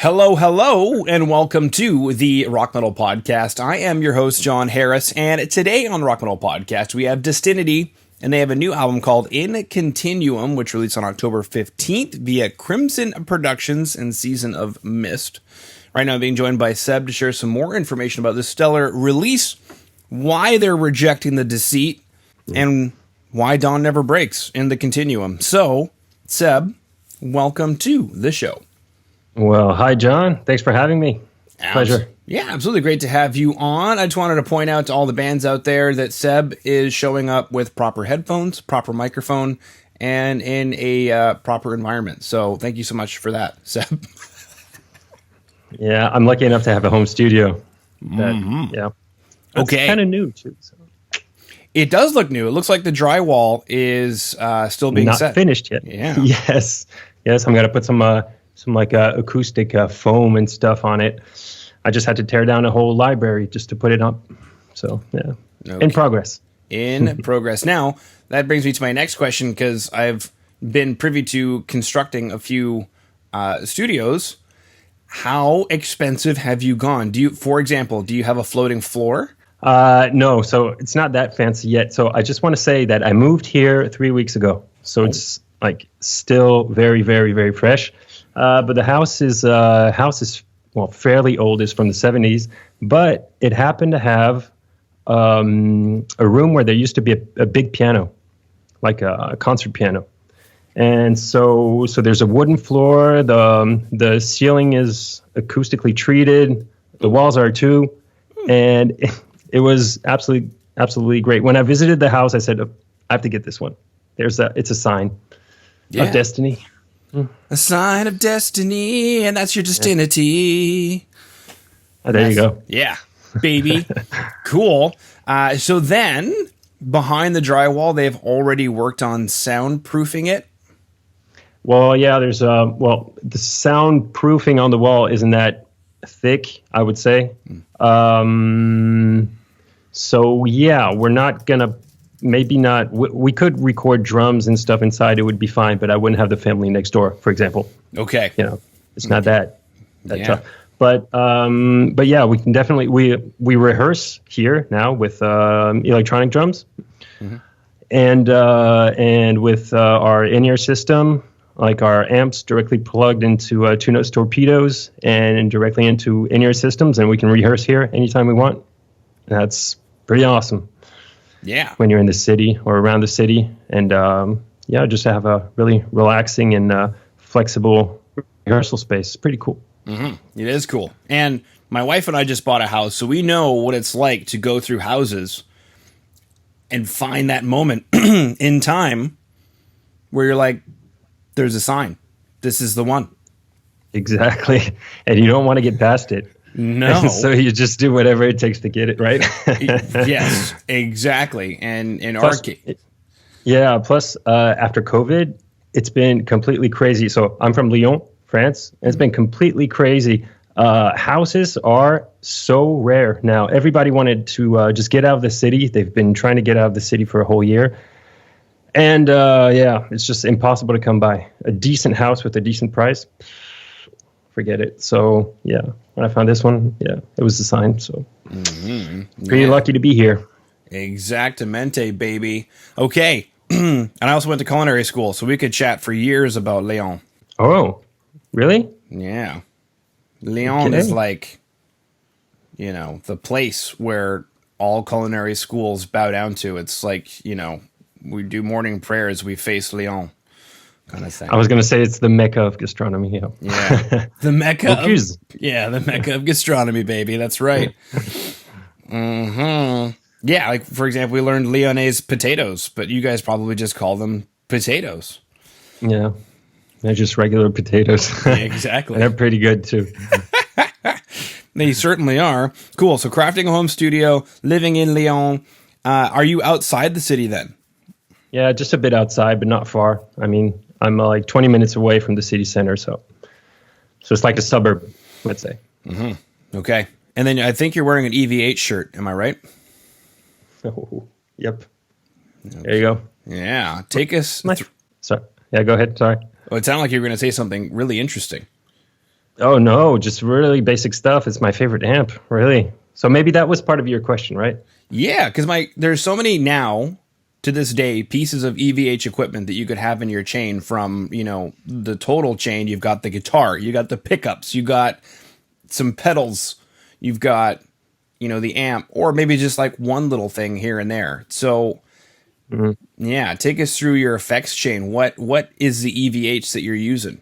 Hello, hello, and welcome to the Rock Metal Podcast. I am your host, John Harris, and today on Rock Metal Podcast, we have DESTINITY, and they have a new album called In Continuum, which released on October 15th via Crimson Productions and Season of Mist. Right now, I'm being joined by Seb to share some more information about this stellar release, why they're rejecting the Deceit, and why Dawn Never Breaks in the Continuum. So, Seb, welcome to the show. Well, hi, John. Thanks for having me. Pleasure. Yeah, absolutely great to have you on. I just wanted to point out to all the bands out there that Seb is showing up with proper headphones, proper microphone, and in a proper environment. So thank you so much for that, Seb. Yeah, I'm lucky enough to have a home studio. Yeah. That's Okay. kind of new, too. So. It does look new. It looks like the drywall is still being Not set. finished yet. Yeah. Yes. I'm going to put some acoustic foam and stuff on it. I just had to tear down a whole library just to put it up. So, yeah. Okay. In progress. In progress. Now, that brings me to my next question, because I've been privy to constructing a few studios. How expensive have you gone? For example, do you have a floating floor? No, so it's not that fancy yet. So I just want to say that I moved here 3 weeks ago. So it's like still very, very, very fresh. But the house is fairly old. It's from the 70s, but it happened to have a room where there used to be a big piano, like a concert piano. And so there's a wooden floor. The ceiling is acoustically treated. The walls are too. And it was absolutely great. When I visited the house, I said, I have to get this one. It's a sign of destiny. A sign of destiny, and that's your DESTINITY. Oh, there you go. Yeah, baby. Cool. So then, behind the drywall, they've already worked on soundproofing it. Well, yeah, there's the soundproofing on the wall isn't that thick, I would say. So yeah, we're not gonna. Maybe not. We could record drums and stuff inside. It would be fine, but I wouldn't have the family next door, for example. Okay. It's not that tough. But yeah, we can definitely we rehearse here now with electronic drums, and with our in-ear system, like our amps directly plugged into two-nose torpedoes and directly into in-ear systems, and we can rehearse here anytime we want. That's pretty awesome. Yeah. When you're in the city or around the city. And just have a really relaxing and flexible rehearsal space. It's pretty cool. Mm-hmm. It is cool. And my wife and I just bought a house, so we know what it's like to go through houses and find that moment in time where you're like, there's a sign. This is the one. Exactly. And you don't want to get past it. No. So you just do whatever it takes to get it right. Yes, exactly. And in our case. Yeah, plus after COVID, it's been completely crazy. So I'm from Lyon, France, and it's been completely crazy. Houses are so rare now. Everybody wanted to just get out of the city. They've been trying to get out of the city for a whole year. And it's just impossible to come by. A decent house with a decent price, forget it. So yeah, when I found this one, it was a sign. So pretty lucky to be here. Exactamente, baby. Okay. And I also went to culinary school, so we could chat for years about Lyon. Oh, really? Yeah. Lyon is like, the place where all culinary schools bow down to. It's like, we do morning prayers, we face Lyon kind of thing. I was going to say it's the Mecca of gastronomy. Yeah. The Mecca the Mecca of gastronomy, baby. That's right. Yeah, like, for example, we learned Lyonnaise potatoes, but you guys probably just call them potatoes. Yeah. They're just regular potatoes. Exactly. They're pretty good, too. They certainly are. Cool. So crafting a home studio, living in Lyon. Are you outside the city then? Yeah, just a bit outside, but not far. I mean, I'm like 20 minutes away from the city center, so it's like a suburb, let's say. Mm-hmm. Okay. And then I think you're wearing an EV8 shirt. Am I right? Oh, yep. Okay. There you go. Yeah. Take us. Sorry. Yeah, go ahead. Sorry. Well, it sounded like you were going to say something really interesting. Oh no, just really basic stuff. It's my favorite amp, really. So maybe that was part of your question, right? Yeah, because there's so many now to this day pieces of EVH equipment that you could have in your chain. From the total chain, you've got the guitar, you got the pickups, you got some pedals, you've got the amp, or maybe just like one little thing here and there. So yeah, take us through your effects chain. What is the EVH that you're using?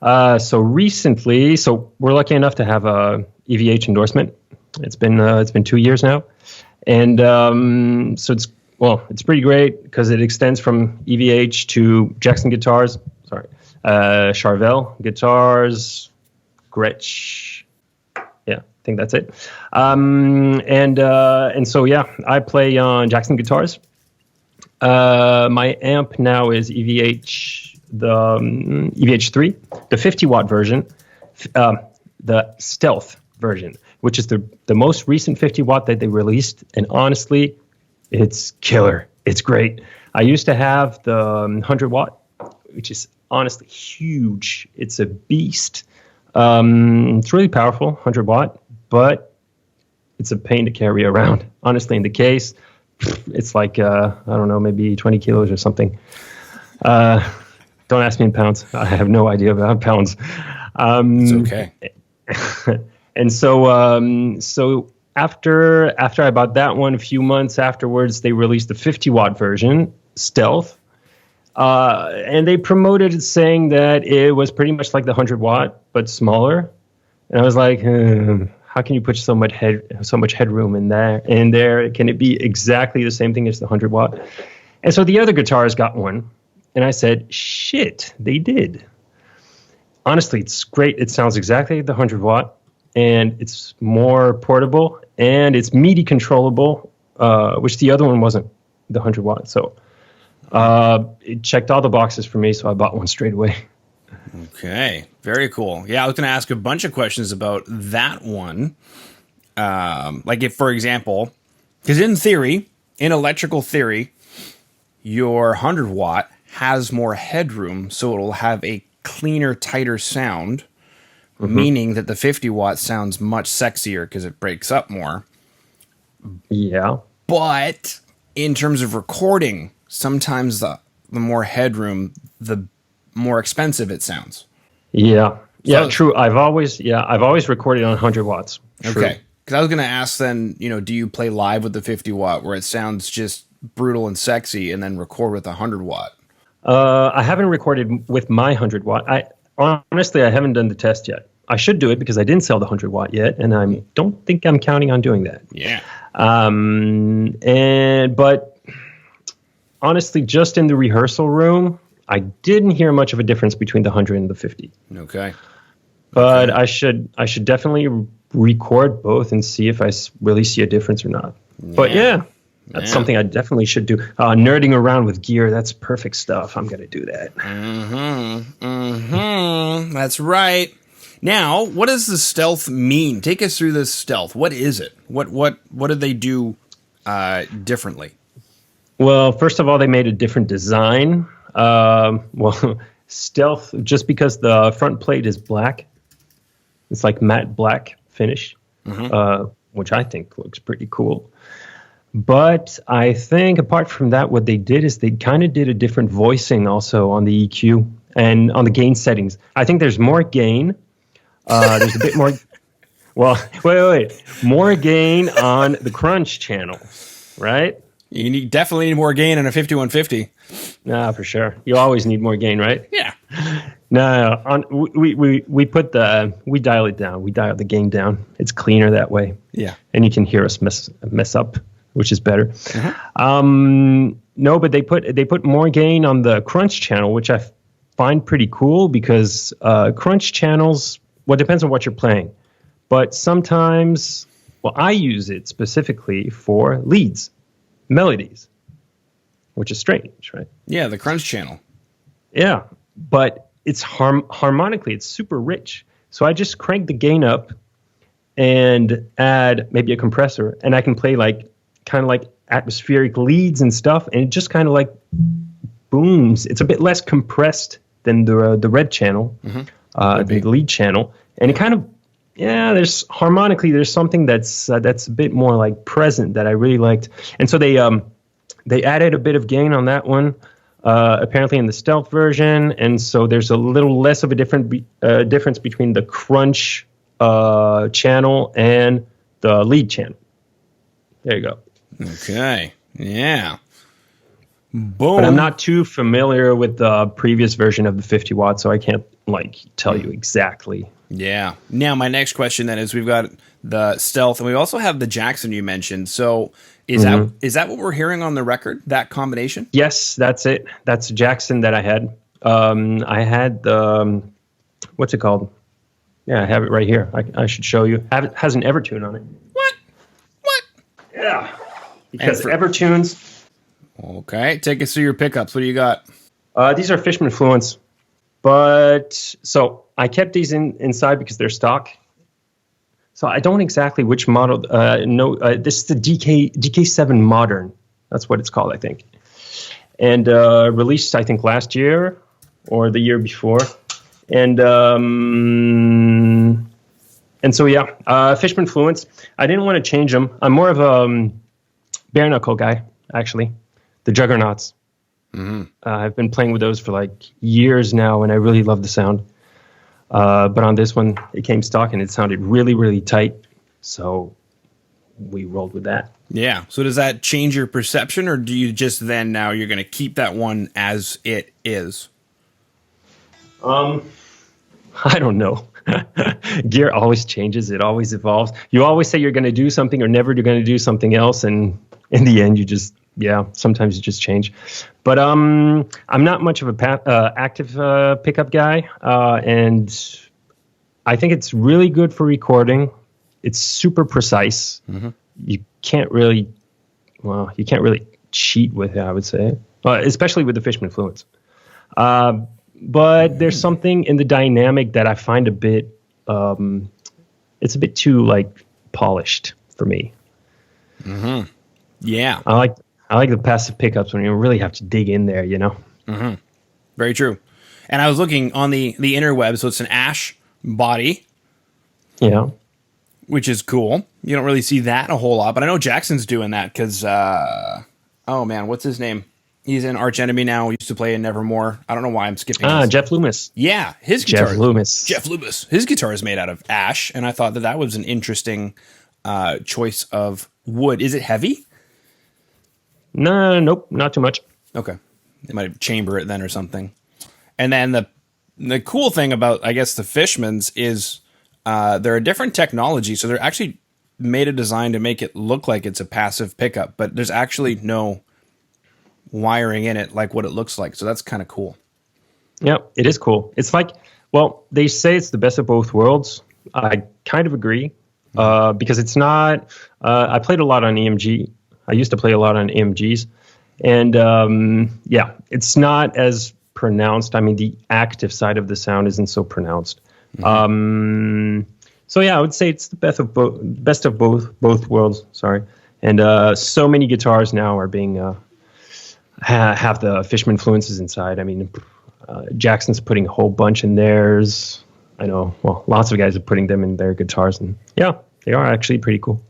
So recently, we're lucky enough to have a EVH endorsement. It's been 2 years now, and so it's pretty great because it extends from EVH to Jackson guitars. Charvel guitars, Gretsch. Yeah, I think that's it. And so yeah, I play on Jackson guitars. My amp now is EVH. The EVH3, the 50-watt version, the Stealth version, which is the most recent 50-watt that they released. And honestly, it's killer. It's great. I used to have the 100-watt, which is honestly huge. It's a beast. It's really powerful, 100-watt, but it's a pain to carry around. Honestly, in the case, it's like, I don't know, maybe 20 kilos or something. Don't ask me in pounds. I have no idea about pounds. It's okay. And so after I bought that one, a few months afterwards, they released the 50-watt version, Stealth. And they promoted it saying that it was pretty much like the 100-watt, but smaller. And I was like, how can you put so much headroom in there? Can it be exactly the same thing as the 100-watt? And so the other guitars got one. And I said, shit, they did. Honestly, it's great. It sounds exactly like the 100-watt, and it's more portable, and it's MIDI controllable, which the other one wasn't, the 100-watt. So it checked all the boxes for me, so I bought one straight away. Okay, very cool. Yeah, I was going to ask a bunch of questions about that one. Like if, for example, because in electrical theory, your 100-watt has more headroom, so it'll have a cleaner, tighter sound, meaning that the 50-watt sounds much sexier because it breaks up more. Yeah. But in terms of recording, sometimes the more headroom, the more expensive it sounds. Yeah. Yeah, true. I've always recorded on 100 watts. True. Okay. Because I was going to ask then, do you play live with the 50-watt where it sounds just brutal and sexy and then record with 100-watt? I haven't recorded with my 100-watt. Honestly, I haven't done the test yet. I should do it because I didn't sell the 100-watt yet, and I don't think I'm counting on doing that. Yeah. But honestly, just in the rehearsal room, I didn't hear much of a difference between the 100 and the 50. Okay. But I should definitely record both and see if I really see a difference or not. Yeah. But yeah. That's something I definitely should do. Nerding around with gear, that's perfect stuff. I'm going to do that. That's right. Now, what does the Stealth mean? Take us through this Stealth. What is it? What did they do differently? Well, first of all, they made a different design. Stealth, just because the front plate is black, it's like matte black finish, which I think looks pretty cool. But I think apart from that, what they did is they kind of did a different voicing also on the EQ and on the gain settings. I think there's more gain. There's a bit more. Well, wait. More gain on the crunch channel, right? You definitely need more gain on a 5150. Nah, for sure. You always need more gain, right? Yeah. No, we dial it down. We dial the gain down. It's cleaner that way. Yeah. And you can hear us mess up, which is better. No, but they put more gain on the crunch channel, which I find pretty cool because crunch channels, well, it depends on what you're playing. But sometimes, I use it specifically for leads, melodies, which is strange, right? Yeah, the crunch channel. Yeah, but it's harmonically, it's super rich. So I just crank the gain up and add maybe a compressor, and I can play kind of like atmospheric leads and stuff, and it just kind of like booms. It's a bit less compressed than the red channel, the lead channel, and it kind of, there's harmonically, there's something that's a bit more like present that I really liked, and so they added a bit of gain on that one, apparently in the stealth version, and so there's a little less of a difference between the crunch channel and the lead channel. There you go. Okay. Yeah. Boom. But I'm not too familiar with the previous version of the 50 watts, so I can't tell you exactly. Yeah. Now, my next question then is, we've got the stealth, and we also have the Jackson you mentioned. So is that what we're hearing on the record, that combination? Yes, that's it. That's Jackson that I had. I had the, what's it called? Yeah, I have it right here. I should show you. It has an Evertune on it. What? Yeah. Because Evertunes. Okay, take us through your pickups. What do you got? These are Fishman Fluence. But, so I kept these inside because they're stock. So I don't exactly which model. This is the DK7 Modern. That's what it's called, I think. And released, I think, last year or the year before. And so, Fishman Fluence. I didn't want to change them. I'm more of a bare knuckle guy, actually. The Juggernauts. Mm-hmm. I've been playing with those for years now, and I really love the sound. But on this one, it came stock, and it sounded really, really tight. So we rolled with that. Yeah. So does that change your perception, or do you just then now you're going to keep that one as it is? I don't know. Gear always changes. It always evolves. You always say you're going to do something or never you're going to do something else, and in the end, you just sometimes you just change. But I'm not much of a active pickup guy, and I think it's really good for recording. It's super precise. Mm-hmm. You can't really cheat with it, I would say, especially with the Fishman Fluence. But there's something in the dynamic that I find a bit, it's a bit too polished for me. Mm-hmm. Yeah. I like the passive pickups when you really have to dig in there, Mm-hmm. Very true. And I was looking on the interweb, so it's an ash body. Yeah. Which is cool. You don't really see that a whole lot, but I know Jackson's doing that because, what's his name? He's in Arch Enemy now. He used to play in Nevermore. I don't know why I'm skipping this. Jeff Loomis. Yeah, his guitar. Jeff Loomis. His guitar is made out of ash, and I thought that was an interesting choice of wood. Is it heavy? No, nope, not too much. Okay. They might chamber it then or something. And then the cool thing about, I guess, the Fishmans is they're a different technology, so they're actually made a design to make it look like it's a passive pickup, but there's actually no wiring in it like what it looks like, so that's kind of cool. Yeah, it is cool. It's they say it's the best of both worlds. I kind of agree, because it's not, I played a lot on EMG. I used to play a lot on EMGs, and it's not as pronounced. I mean, the active side of the sound isn't so pronounced. Mm-hmm. So yeah, I would say it's the best of both worlds. Sorry, and so many guitars now are being have the Fishman Fluences inside. I mean, Jackson's putting a whole bunch in theirs. I know. Well, lots of guys are putting them in their guitars, and yeah, they are actually pretty cool.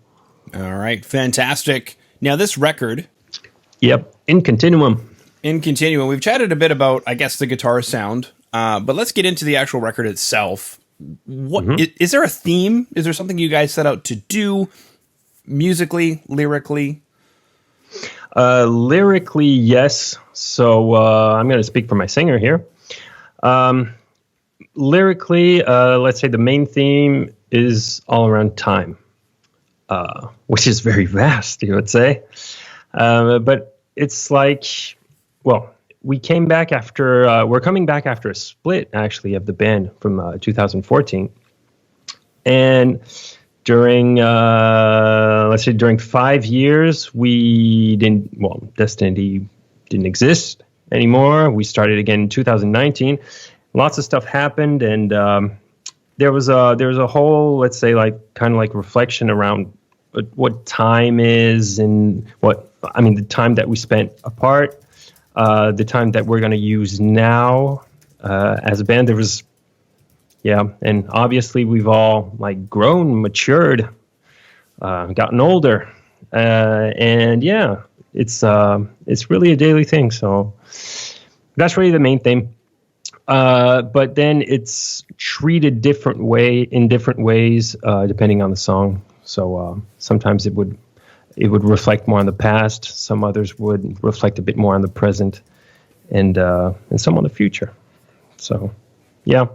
All right, fantastic. Now this record. Yep, in Continuum. We've chatted a bit about, I guess, the guitar sound, but let's get into the actual record itself. What is there a theme? Is there something you guys set out to do musically, lyrically? Lyrically, yes. So I'm going to speak for my singer here. Lyrically, let's say the main theme is all around time, which is very vast, you would say. But it's we came back after, we're coming back after a split, actually, of the band from 2014. And during 5 years, Destiny didn't exist anymore. We started again in 2019. Lots of stuff happened, and there was a whole, let's say, reflection around what time is and the time that we spent apart, the time that we're going to use now as a band. There was yeah, and obviously we've all like grown, matured, gotten older, and yeah, it's really a daily thing. So that's really the main thing. But then it's treated in different ways depending on the song. So sometimes it would reflect more on the past. Some others would reflect a bit more on the present, and some on the future. So yeah,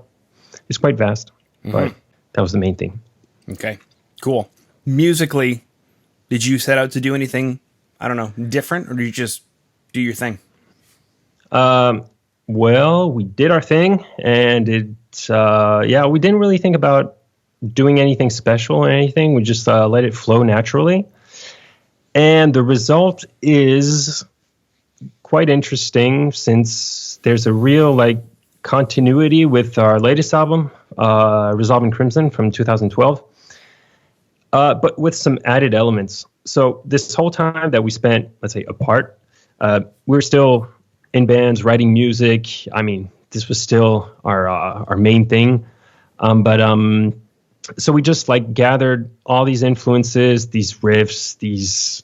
it's quite vast. But that was the main thing. Okay, cool. Musically, did you set out to do anything, I don't know, different, or did you just do your thing? Well, we did our thing, and we didn't really think about doing anything special or anything. We just let it flow naturally. And the result is quite interesting, since there's a real like continuity with our latest album, Resolving Crimson from 2012, but with some added elements. So this whole time that we spent, let's say, apart, we're still in bands, writing music. I mean, this was still our main thing. So we just like gathered all these influences, these riffs, these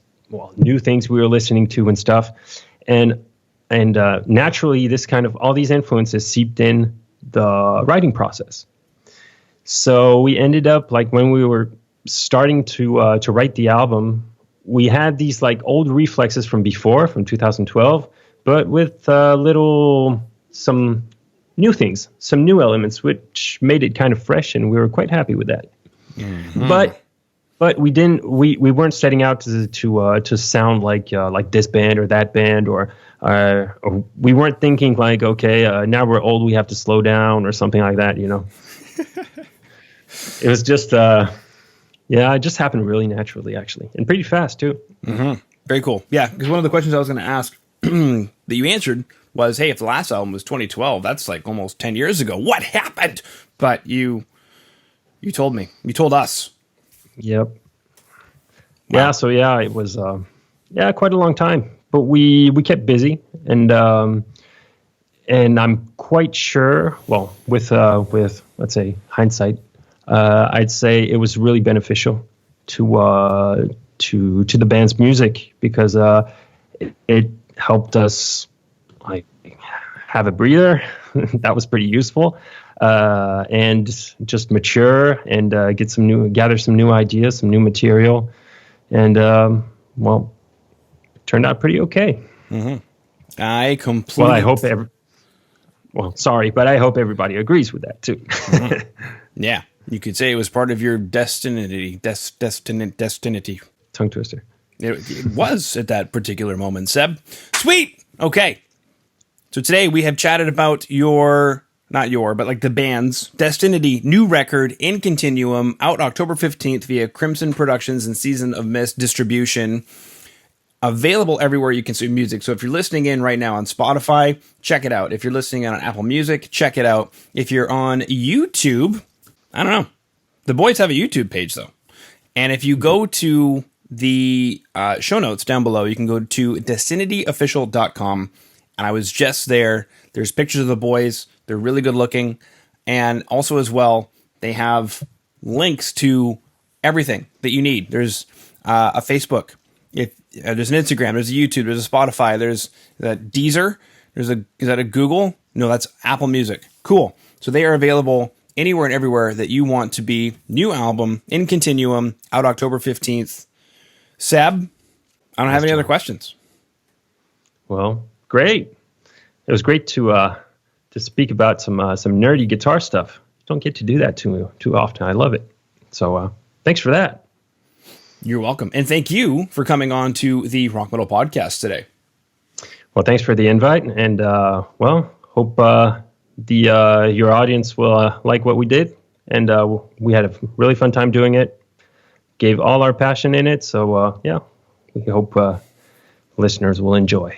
new things we were listening to and stuff. And naturally, this kind of all these influences seeped in the writing process. So we ended up like when we were starting to write the album, we had these like old reflexes from before, from 2012, but with some new things, some new elements, which made it kind of fresh, and we were quite happy with that. Mm-hmm. But we weren't setting out to sound like this band or that band, or we weren't thinking like, okay, now we're old, we have to slow down or something like that, you know. It was just it just happened really naturally, actually, and pretty fast too. Mm-hmm. Very cool. Yeah, because one of the questions I was going to ask that you answered was, hey, if the last album was 2012, that's like almost 10 years ago. What happened? But you told me. You told us. Yep. Wow. Yeah, so yeah, it was quite a long time. But we kept busy, and I'm quite sure, well, with let's say hindsight, I'd say it was really beneficial to the band's music, because it helped us like have a breather. That was pretty useful, and just mature and gather some new ideas, some new material, and it turned out pretty okay. Mm-hmm. I completely. Well, I hope everybody agrees with that too. Mm-hmm. Yeah, you could say it was part of your destinity. Tongue twister. It was at that particular moment, Seb. Sweet. Okay. So today we have chatted about the band's Destinity new record, In Continuum, out October 15th via Crimson Productions and Season of Mist distribution. Available everywhere you consume music. So if you're listening in right now on Spotify, check it out. If you're listening on Apple Music, check it out. If you're on YouTube, I don't know. The boys have a YouTube page, though. And if you go to the show notes down below, you can go to destinityofficial.com. And I was just there. There's pictures of the boys. They're really good looking. And also as well, they have links to everything that you need. There's a Facebook. There's an Instagram. There's a YouTube. There's a Spotify. There's a Deezer. Is that a Google? No, that's Apple Music. Cool. So they are available anywhere and everywhere that you want to be. New album, In Continuum, out October 15th. Seb, I don't have any other questions. Well, great. It was great to speak about some nerdy guitar stuff. Don't get to do that too often. I love it. So thanks for that. You're welcome. And thank you for coming on to the Rock Metal Podcast today. Well, thanks for the invite. And, hope your audience will like what we did. And we had a really fun time doing it. Gave all our passion in it. So, we hope listeners will enjoy.